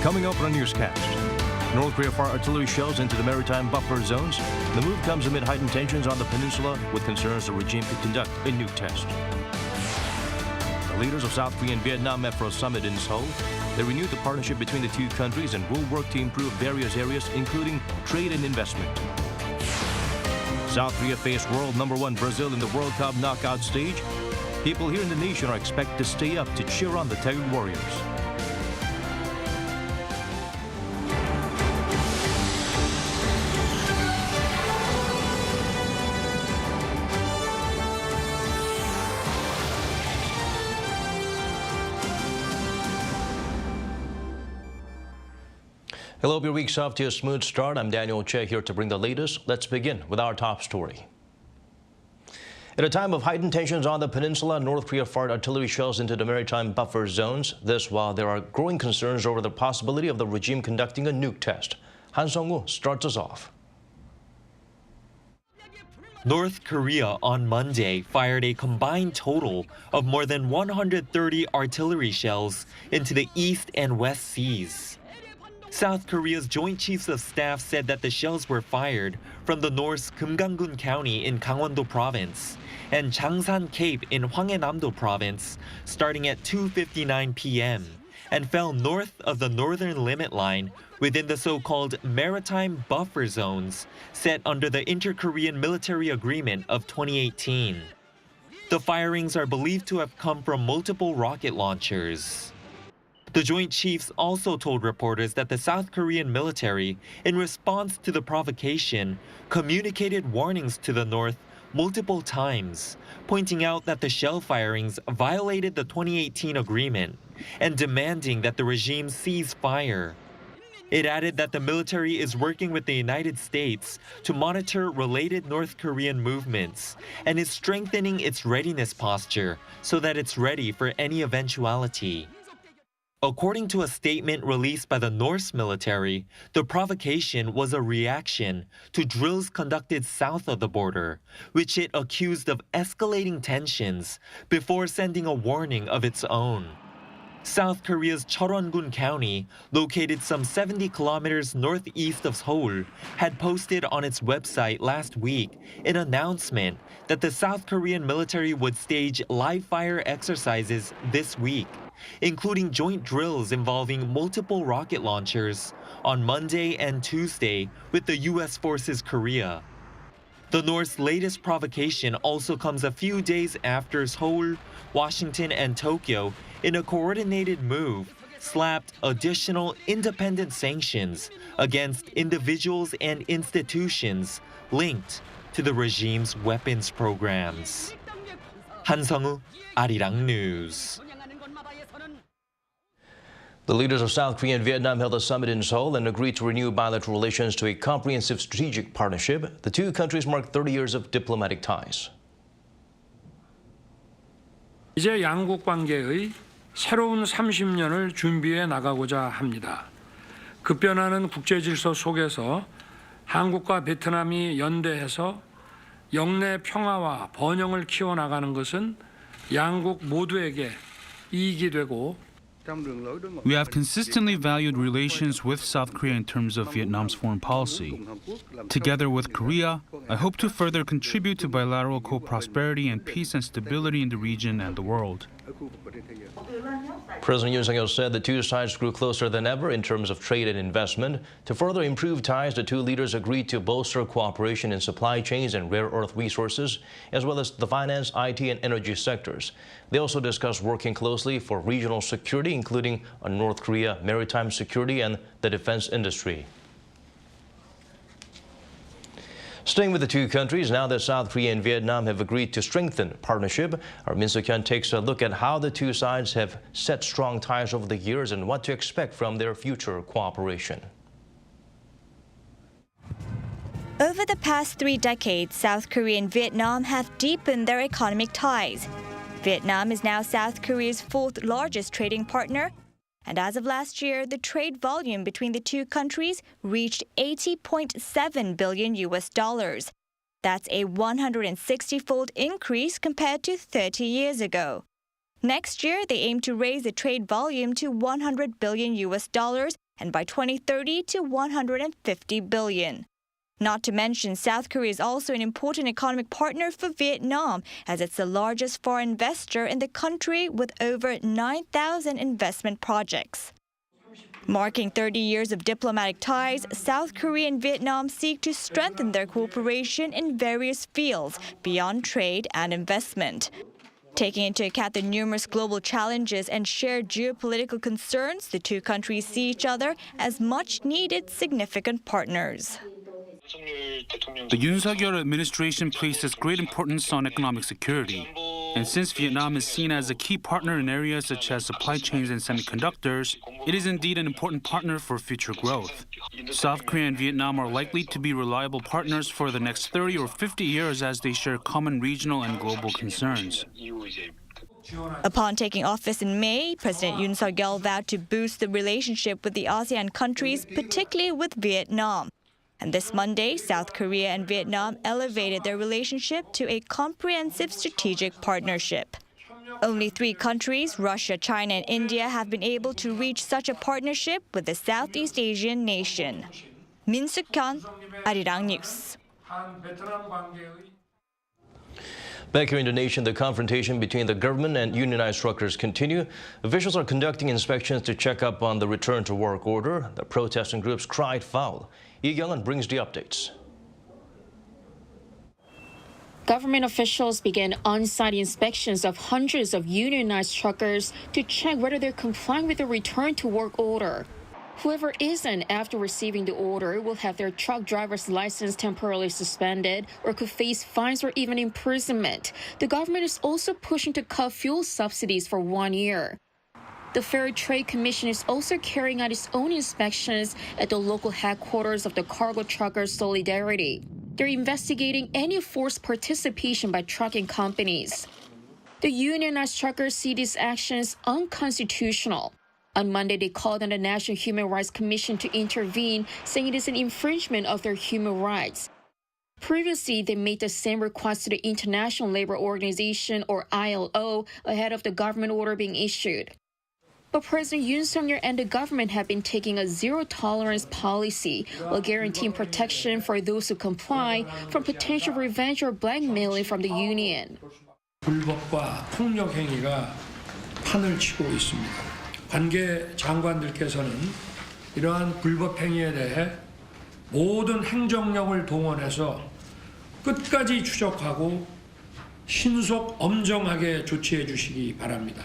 Coming up on a newscast, North Korea fire artillery shells into the maritime buffer zones. The move comes amid heightened tensions on the peninsula with concerns the regime could conduct a nuke test. The leaders of South Korea and Vietnam met for a summit in Seoul. They renewed the partnership between the two countries and will work to improve various areas, including trade and investment. South Korea faced world number 1 Brazil in the World Cup knockout stage. People here in the nation are expected to stay up to cheer on the Tiger Warriors. Hello, your week's off to a smooth start. I'm Daniel Che here to bring the latest. Let's begin with our top story. At a time of heightened tensions on the peninsula, North Korea fired artillery shells into the maritime buffer zones. This while there are growing concerns over the possibility of the regime conducting a nuke test. Han Sung-woo starts us off. North Korea on Monday fired a combined total of more than 130 artillery shells into the East and West Seas. South Korea's Joint Chiefs of Staff said that the shells were fired from the North's Keumganggun County in Gangwon-do Province and Changsan Cape in Hwanghae-namdo Province starting at 2:59 p.m. and fell north of the northern limit line within the so-called maritime buffer zones set under the Inter-Korean Military Agreement of 2018. The firings are believed to have come from multiple rocket launchers. The Joint Chiefs also told reporters that the South Korean military, in response to the provocation, communicated warnings to the North multiple times, pointing out that the shell firings violated the 2018 agreement and demanding that the regime cease fire. It added that the military is working with the United States to monitor related North Korean movements and is strengthening its readiness posture so that it's ready for any eventuality. According to a statement released by the Norse military, the provocation was a reaction to drills conducted south of the border, which it accused of escalating tensions before sending a warning of its own. South Korea's Cheolwon-gun County, located some 70 kilometers northeast of Seoul, had posted on its website last week an announcement that the South Korean military would stage live-fire exercises this week, including joint drills involving multiple rocket launchers on Monday and Tuesday with the U.S. Forces Korea. The North's latest provocation also comes a few days after Seoul, Washington, and Tokyo, in a coordinated move, slapped additional independent sanctions against individuals and institutions linked to the regime's weapons programs. Han Sung-woo, Arirang News. The leaders of South Korea and Vietnam held a summit in Seoul and agreed to renew bilateral relations to a comprehensive strategic partnership. The two countries marked 30 years of diplomatic ties. 이제 양국 관계의 새로운 30년을 준비해 나가고자 합니다. 급변하는 국제 질서 속에서 한국과 베트남이 연대해서 영내 평화와 번영을 키워나가는 것은 양국 모두에게 이익이 되고 We have consistently valued relations with South Korea in terms of Vietnam's foreign policy. Together with Korea, I hope to further contribute to bilateral co-prosperity and peace and stability in the region and the world. President Yoon Suk-yeol said the two sides grew closer than ever in terms of trade and investment. To further improve ties, the two leaders agreed to bolster cooperation in supply chains and rare earth resources, as well as the finance, IT, and energy sectors. They also discussed working closely for regional security, including on North Korea, maritime security, and the defense industry. Staying with the two countries, now that South Korea and Vietnam have agreed to strengthen partnership, our Min Suk-hyun takes a look at how the two sides have set strong ties over the years and what to expect from their future cooperation. Over the past 3 decades, South Korea and Vietnam have deepened their economic ties. Vietnam is now South Korea's 4th largest trading partner, and as of last year, the trade volume between the two countries reached $80.7 billion. That's a 160-fold increase compared to 30 years ago. Next year, they aim to raise the trade volume to $100 billion and by 2030 to 150 billion. Not to mention, South Korea is also an important economic partner for Vietnam, as it's the largest foreign investor in the country with over 9,000 investment projects. Marking 30 years of diplomatic ties, South Korea and Vietnam seek to strengthen their cooperation in various fields beyond trade and investment. Taking into account the numerous global challenges and shared geopolitical concerns, the two countries see each other as much-needed significant partners. The Yoon Suk-yeol administration places great importance on economic security. And since Vietnam is seen as a key partner in areas such as supply chains and semiconductors, it is indeed an important partner for future growth. South Korea and Vietnam are likely to be reliable partners for the next 30 or 50 years as they share common regional and global concerns. Upon taking office in May, President Yoon Suk-yeol vowed to boost the relationship with the ASEAN countries, particularly with Vietnam. And this Monday, South Korea and Vietnam elevated their relationship to a comprehensive strategic partnership. Only 3 countries, Russia, China, and India, have been able to reach such a partnership with the Southeast Asian nation. Min Suk-hyun, Arirang News. Back here in Indonesia, the confrontation between the government and unionized truckers continue. Officials are conducting inspections to check up on the return to work order. The protesting groups cried foul. Lee Young brings the updates. Government officials began on-site inspections of hundreds of unionized truckers to check whether they're complying with the return to work order. Whoever isn't after receiving the order will have their truck driver's license temporarily suspended or could face fines or even imprisonment. The government is also pushing to cut fuel subsidies for 1 year. The Fair Trade Commission is also carrying out its own inspections at the local headquarters of the Cargo Truckers Solidarity. They're investigating any forced participation by trucking companies. The unionized truckers see these actions unconstitutional. On Monday, they called on the National Human Rights Commission to intervene, saying it is an infringement of their human rights. Previously, they made the same request to the International Labour Organization, or ILO, ahead of the government order being issued. But President Yoon Suk-yeol and the government have been taking a zero-tolerance policy while guaranteeing protection for those who comply from potential revenge or blackmailing from the union. 불법과 폭력 행위가 판을 치고 있습니다. 관계 장관들께서는 이러한 불법 행위에 대해 모든 행정력을 동원해서 끝까지 추적하고 신속 엄정하게 조치해 주시기 바랍니다.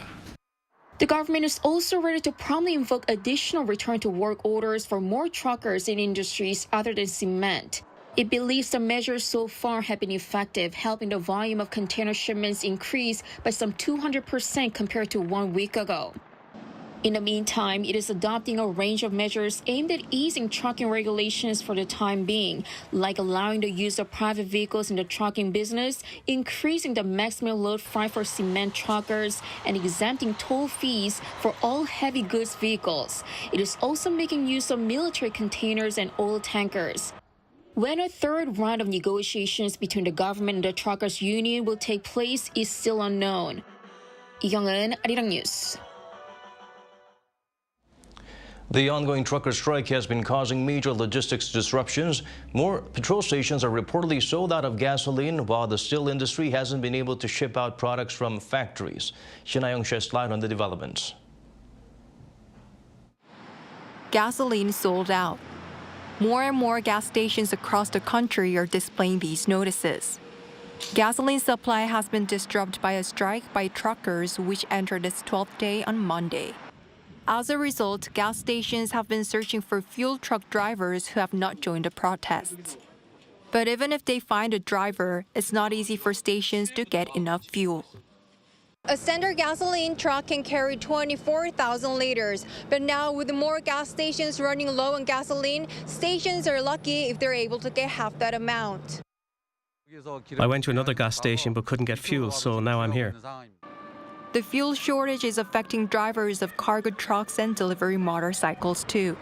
The government is also ready to promptly invoke additional return-to-work orders for more truckers in industries other than cement. It believes the measures so far have been effective, helping the volume of container shipments increase by some 200% compared to 1 week ago. In the meantime, it is adopting a range of measures aimed at easing trucking regulations for the time being, like allowing the use of private vehicles in the trucking business, increasing the maximum load freight for cement truckers, and exempting toll fees for all heavy goods vehicles. It is also making use of military containers and oil tankers. When a third round of negotiations between the government and the truckers' union will take place is still unknown. Lee Young-eun, Arirang News. The ongoing trucker strike has been causing major logistics disruptions. More petrol stations are reportedly sold out of gasoline, while the steel industry hasn't been able to ship out products from factories. Shin-Young sheds light on the developments. Gasoline sold out. More and more gas stations across the country are displaying these notices. Gasoline supply has been disrupted by a strike by truckers, which entered its 12th day on Monday. As a result, gas stations have been searching for fuel truck drivers who have not joined the protests. But even if they find a driver, it's not easy for stations to get enough fuel. A standard gasoline truck can carry 24,000 liters, but now with more gas stations running low on gasoline, stations are lucky if they're able to get half that amount. I went to another gas station but couldn't get fuel, so now I'm here. The fuel shortage is affecting drivers of cargo trucks and delivery motorcycles too.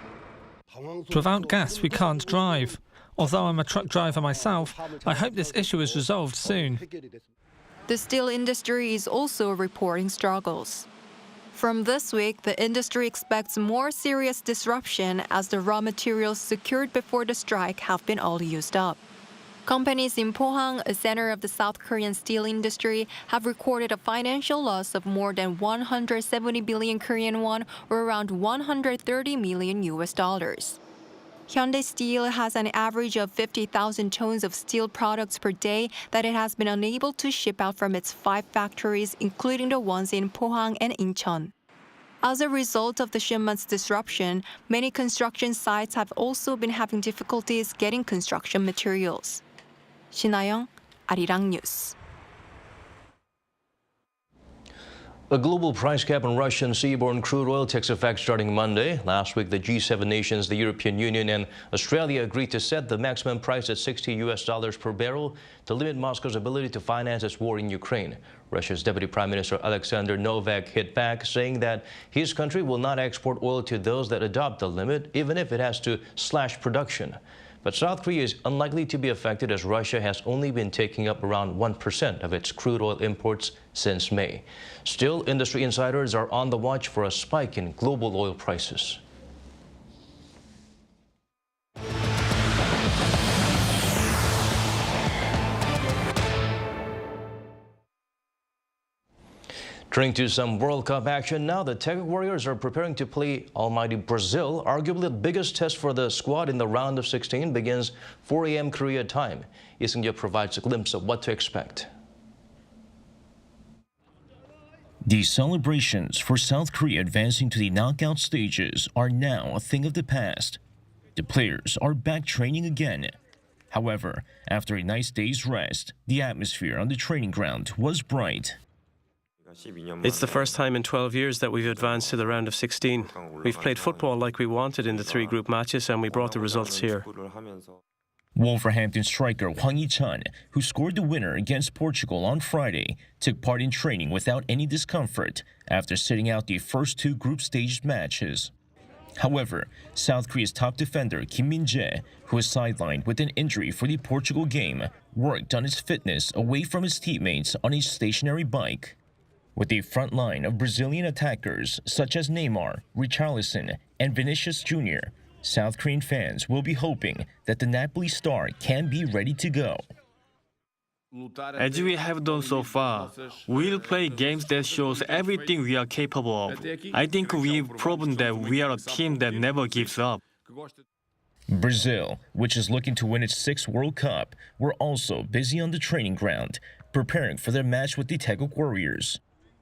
Without gas, we can't drive. Although I'm a truck driver myself, I hope this issue is resolved soon. The steel industry is also reporting struggles. From this week, the industry expects more serious disruption as the raw materials secured before the strike have been all used up. Companies in Pohang, a center of the South Korean steel industry, have recorded a financial loss of more than 170 billion Korean won, or around $130 million. Hyundai Steel has an average of 50,000 tons of steel products per day that it has been unable to ship out from its 5 factories, including the ones in Pohang and Incheon. As a result of the shipment's disruption, many construction sites have also been having difficulties getting construction materials. 신하영, Arirang News. A global price cap on Russian seaborne crude oil takes effect starting Monday. Last week, the G7 nations, the European Union and Australia agreed to set the maximum price at $60 per barrel to limit Moscow's ability to finance its war in Ukraine. Russia's Deputy Prime Minister Alexander Novak hit back, saying that his country will not export oil to those that adopt the limit, even if it has to slash production. But South Korea is unlikely to be affected as Russia has only been taking up around 1% of its crude oil imports since May. Still, industry insiders are on the watch for a spike in global oil prices. Turning to some World Cup action now, the Tech Warriors are preparing to play almighty Brazil. Arguably the biggest test for the squad in the round of 16 begins 4 a.m. Korea time. Isung-je provides a glimpse of what to expect. The celebrations for South Korea advancing to the knockout stages are now a thing of the past. The players are back training again. However, after a nice day's rest, the atmosphere on the training ground was bright. It's the first time in 12 years that we've advanced to the round of 16. We've played football like we wanted in the 3 group matches, and we brought the results here. Wolverhampton striker Hwang Hee-chan, who scored the winner against Portugal on Friday, took part in training without any discomfort after sitting out the first 2 group stage matches. However, South Korea's top defender Kim Min-jae, who was sidelined with an injury for the Portugal game, worked on his fitness away from his teammates on a stationary bike. With a front line of Brazilian attackers such as Neymar, Richarlison, and Vinicius Jr., South Korean fans will be hoping that the Napoli star can be ready to go. As we have done so far, we'll play games that shows everything we are capable of. I think we've proven that we are a team that never gives up. Brazil, which is looking to win its 6th World Cup, were also busy on the training ground, preparing for their match with the Taeguk Warriors.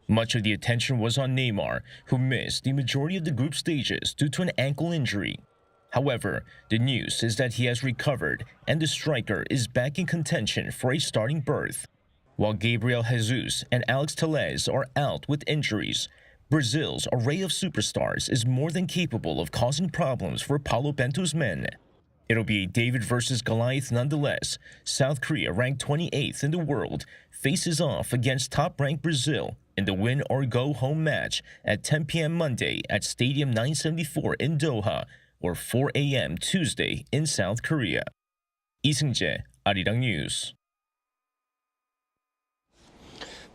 Much of the attention was on Neymar, who missed the majority of the group stages due to an ankle injury. However, the news is that he has recovered and the striker is back in contention for a starting berth. While Gabriel Jesus and Alex Telles are out with injuries, Brazil's array of superstars is more than capable of causing problems for Paulo Bento's men. It'll be a David versus Goliath nonetheless. South Korea, ranked 28th in the world, faces off against top-ranked Brazil in the win-or-go-home match at 10 p.m. Monday at Stadium 974 in Doha, or 4 a.m. Tuesday in South Korea. Isung-je, Arirang News.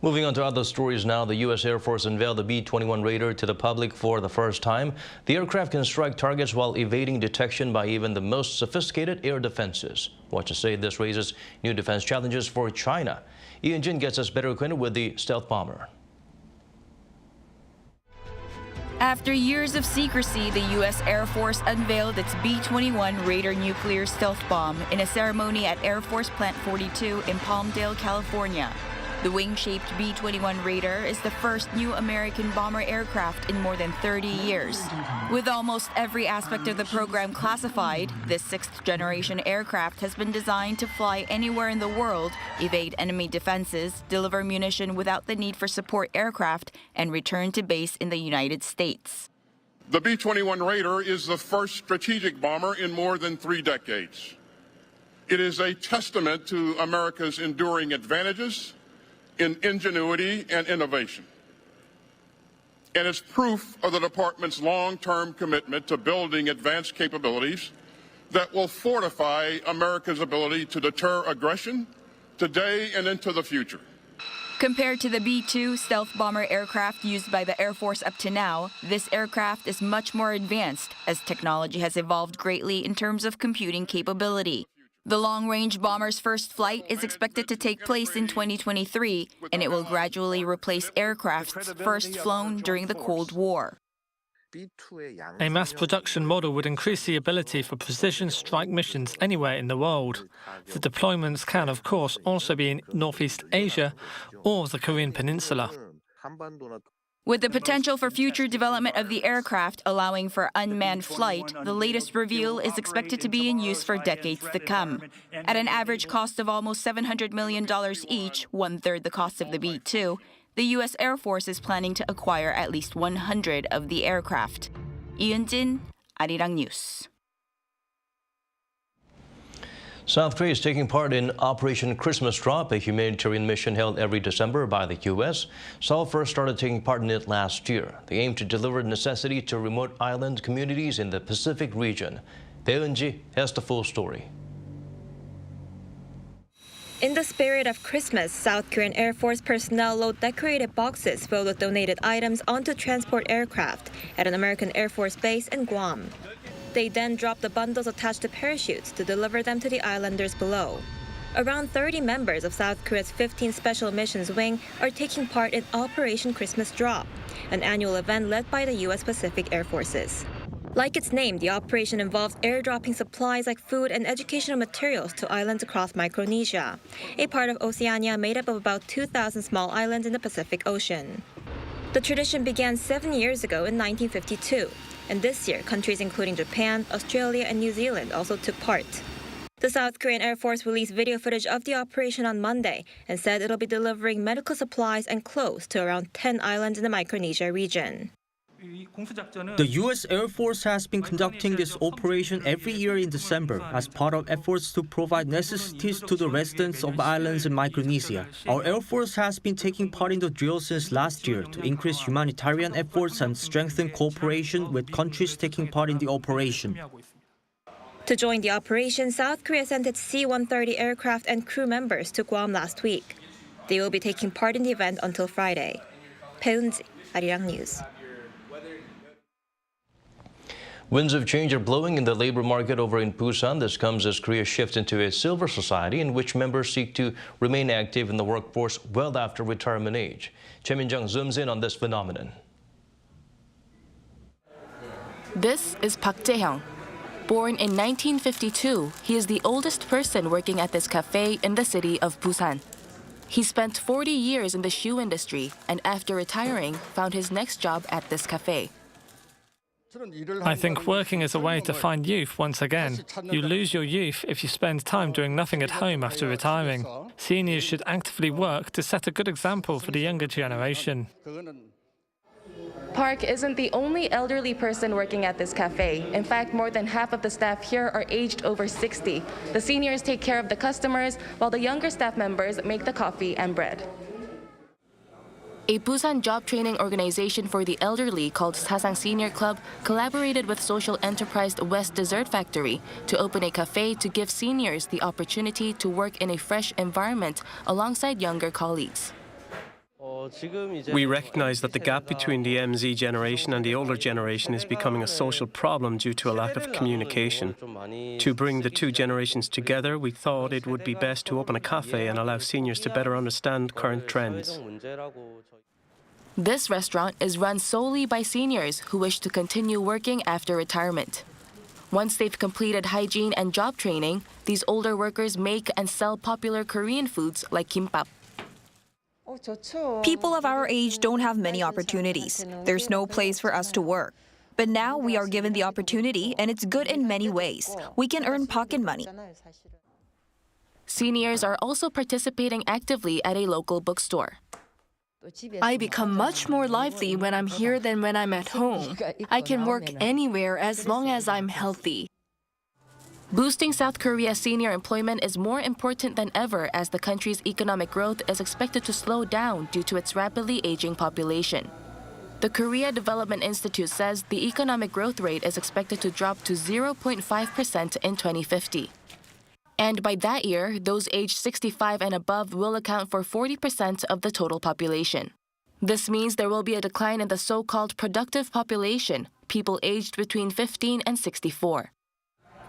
Moving on to other stories now, the U.S. Air Force unveiled the B-21 Raider to the public for the first time. The aircraft can strike targets while evading detection by even the most sophisticated air defenses. Watchers say this raises new defense challenges for China. Yoon Jin gets us better acquainted with the stealth bomber. After years of secrecy, the U.S. Air Force unveiled its B-21 Raider nuclear stealth bomb in a ceremony at Air Force Plant 42 in Palmdale, California. The wing-shaped B-21 Raider is the first new American bomber aircraft in more than 30 years. With almost every aspect of the program classified, this 6th-generation aircraft has been designed to fly anywhere in the world, evade enemy defenses, deliver munition without the need for support aircraft, and return to base in the United States. The B-21 Raider is the first strategic bomber in more than 3 decades. It is a testament to America's enduring advantages in ingenuity and innovation. And it's proof of the department's long-term commitment to building advanced capabilities that will fortify America's ability to deter aggression today and into the future. Compared to the B-2 stealth bomber aircraft used by the Air Force up to now, this aircraft is much more advanced as technology has evolved greatly in terms of computing capability. The long-range bomber's first flight is expected to take place in 2023, and it will gradually replace aircrafts first flown during the Cold War. A mass production model would increase the ability for precision strike missions anywhere in the world. The deployments can, of course, also be in Northeast Asia or the Korean Peninsula. With the potential for future development of the aircraft allowing for unmanned flight, the latest reveal is expected to be in use for decades to come. At an average cost of almost $700 million each, one-third the cost of the B-2, the U.S. Air Force is planning to acquire at least 100 of the aircraft. Yoon, Arirang News. South Korea is taking part in Operation Christmas Drop, a humanitarian mission held every December by the U.S. Seoul first started taking part in it last year. They aim to deliver necessities to remote island communities in the Pacific region. Bae-eun-ji has the full story. In the spirit of Christmas, South Korean Air Force personnel load decorated boxes filled with donated items onto transport aircraft at an American Air Force base in Guam. They then drop the bundles attached to parachutes to deliver them to the islanders below. Around 30 members of South Korea's 15th Special Missions Wing are taking part in Operation Christmas Drop, an annual event led by the U.S. Pacific Air Forces. Like its name, the operation involves airdropping supplies like food and educational materials to islands across Micronesia, a part of Oceania made up of about 2,000 small islands in the Pacific Ocean. The tradition began 7 years ago in 1952, and this year, countries including Japan, Australia, and New Zealand also took part. The South Korean Air Force released video footage of the operation on Monday and said it'll be delivering medical supplies and clothes to around 10 islands in the Micronesia region. The U.S. Air Force has been conducting this operation every year in December as part of efforts to provide necessities to the residents of islands in Micronesia. Our Air Force has been taking part in the drill since last year to increase humanitarian efforts and strengthen cooperation with countries taking part in the operation. To join the operation, South Korea sent its C-130 aircraft and crew members to Guam last week. They will be taking part in the event until Friday. Bae-eun-ji, Arirang News. Winds of change are blowing in the labor market over in Busan. This comes as Korea shifts into a silver society in which members seek to remain active in the workforce well after retirement age. Choi Min-jung zooms in on this phenomenon. This is Park Jae-hyung. Born in 1952, he is the oldest person working at this cafe in the city of Busan. He spent 40 years in the shoe industry and after retiring, found his next job at this cafe. I think working is a way to find youth once again. You lose your youth if you spend time doing nothing at home after retiring. Seniors should actively work to set a good example for the younger generation. Park isn't the only elderly person working at this cafe. In fact, more than half of the staff here are aged over 60. The seniors take care of the customers, while the younger staff members make the coffee and bread. A Busan job training organization for the elderly called Sasang Senior Club collaborated with social enterprise West Dessert Factory to open a cafe to give seniors the opportunity to work in a fresh environment alongside younger colleagues. We recognize that the gap between the MZ generation and the older generation is becoming a social problem due to a lack of communication. To bring the two generations together, we thought it would be best to open a cafe and allow seniors to better understand current trends. This restaurant is run solely by seniors who wish to continue working after retirement. Once they've completed hygiene and job training, these older workers make and sell popular Korean foods like kimbap. People of our age don't have many opportunities. There's no place for us to work. But now we are given the opportunity, and it's good in many ways. We can earn pocket money. Seniors are also participating actively at a local bookstore. I become much more lively when I'm here than when I'm at home. I can work anywhere as long as I'm healthy. Boosting South Korea's senior employment is more important than ever as the country's economic growth is expected to slow down due to its rapidly aging population. The Korea Development Institute says the economic growth rate is expected to drop to 0.5% in 2050. And by that year, those aged 65 and above will account for 40% of the total population. This means there will be a decline in the so-called productive population, people aged between 15 and 64.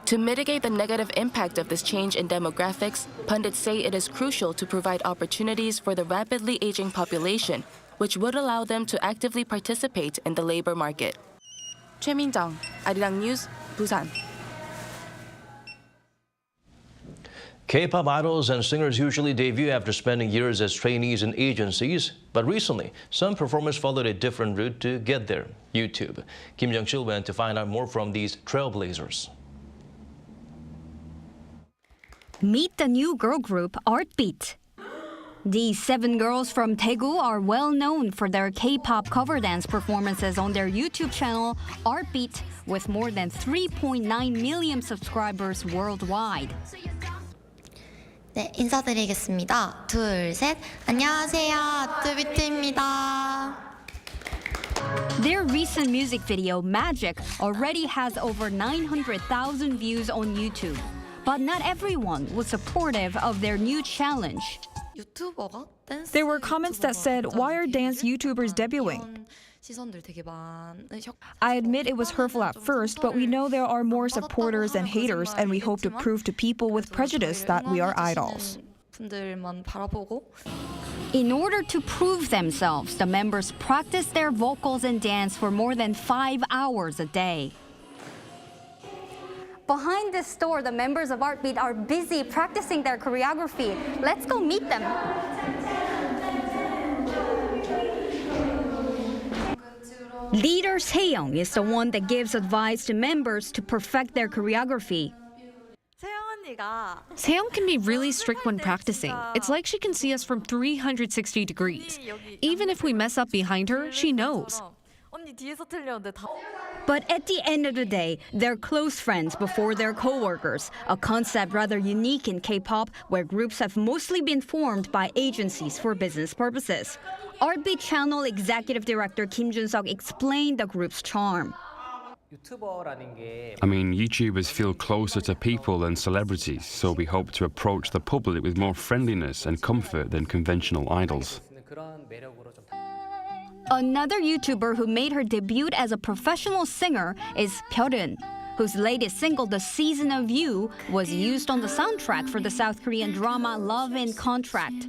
To mitigate the negative impact of this change in demographics, pundits say it is crucial to provide opportunities for the rapidly aging population, which would allow them to actively participate in the labor market. 최민정, Arirang News, Busan. K-pop idols and singers usually debut after spending years as trainees in agencies, but recently, some performers followed a different route to get there, YouTube. Kim Jung-sil went to find out more from these trailblazers. Meet the new girl group Artbeat. These 7 girls from Daegu are well known for their K-pop cover dance performances on their YouTube channel Artbeat, with more than 3.9 million subscribers worldwide. 네, 인사드리겠습니다. 둘, 셋. 안녕하세요. 아트비트입니다. Their recent music video, Magic, already has over 900,000 views on YouTube. But not everyone was supportive of their new challenge. There were comments that said, "Why are dance YouTubers debuting?" I admit it was hurtful at first, but we know there are more supporters than haters, and we hope to prove to people with prejudice that we are idols. In order to prove themselves, the members practiced their vocals and dance for more than 5 hours a day. Behind this store, the members of Artbeat are busy practicing their choreography. Let's go meet them. Leader Seyoung is the one that gives advice to members to perfect their choreography. Seyoung can be really strict when practicing. It's like she can see us from 360 degrees. Even if we mess up behind her, she knows. But at the end of the day, they're close friends before they're co-workers, a concept rather unique in K-pop, where groups have mostly been formed by agencies for business purposes. Artbeat channel executive director Kim Jun-seok explained the group's charm. I mean, YouTubers feel closer to people than celebrities, so we hope to approach the public with more friendliness and comfort than conventional idols. Another YouTuber who made her debut as a professional singer is Pyeoreun, whose latest single, The Season of You, was used on the soundtrack for the South Korean drama Love in Contract.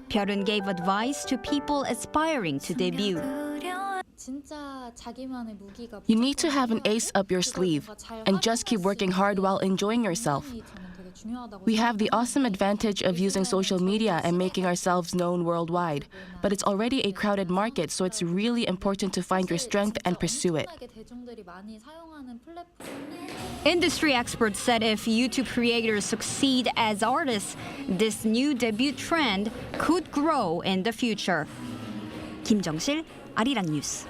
Pyeoreun gave advice to people aspiring to debut. You need to have an ace up your sleeve and just keep working hard while enjoying yourself. We have the awesome advantage of using social media and making ourselves known worldwide, but it's already a crowded market, so it's really important to find your strength and pursue it. Industry experts said if YouTube creators succeed as artists, this new debut trend could grow in the future. Kim Jung-sil, Arirang News.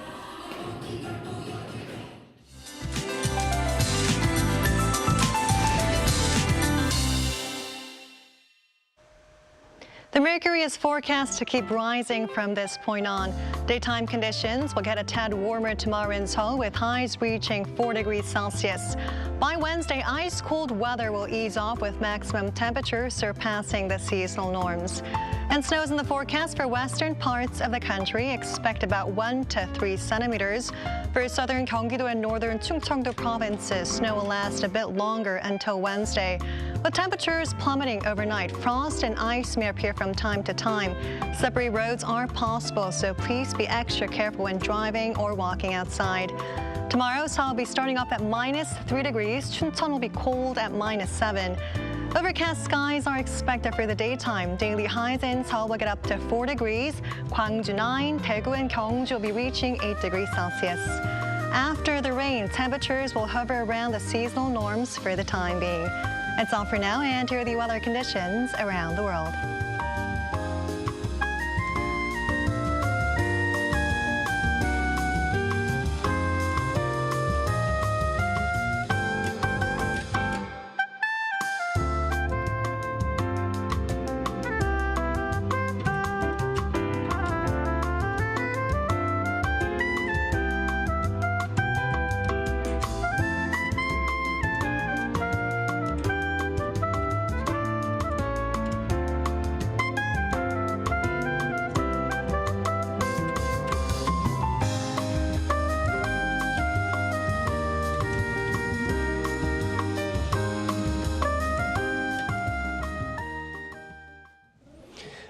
The mercury is forecast to keep rising from this point on. Daytime conditions will get a tad warmer tomorrow in Seoul, with highs reaching 4 degrees Celsius. By Wednesday, ice-cold weather will ease off, with maximum temperatures surpassing the seasonal norms. And snows in the forecast for western parts of the country. Expect about 1 to 3 centimeters. For southern Gyeonggi-do and northern Chungcheong-do provinces, snow will last a bit longer until Wednesday. With temperatures plummeting overnight, frost and ice may appear from time to time. Slippery roads are possible, so please be extra careful when driving or walking outside. Tomorrow, Seoul will be starting off at -3 degrees. Chuncheon will be cold at -7. Overcast skies are expected for the daytime. Daily highs in Seoul will get up to 4 degrees. Gwangju 9, Daegu and Gyeongju will be reaching 8 degrees Celsius. After the rain, temperatures will hover around the seasonal norms for the time being. That's all for now, and here are the weather conditions around the world.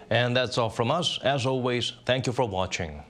And that's all from us. As always, thank you for watching.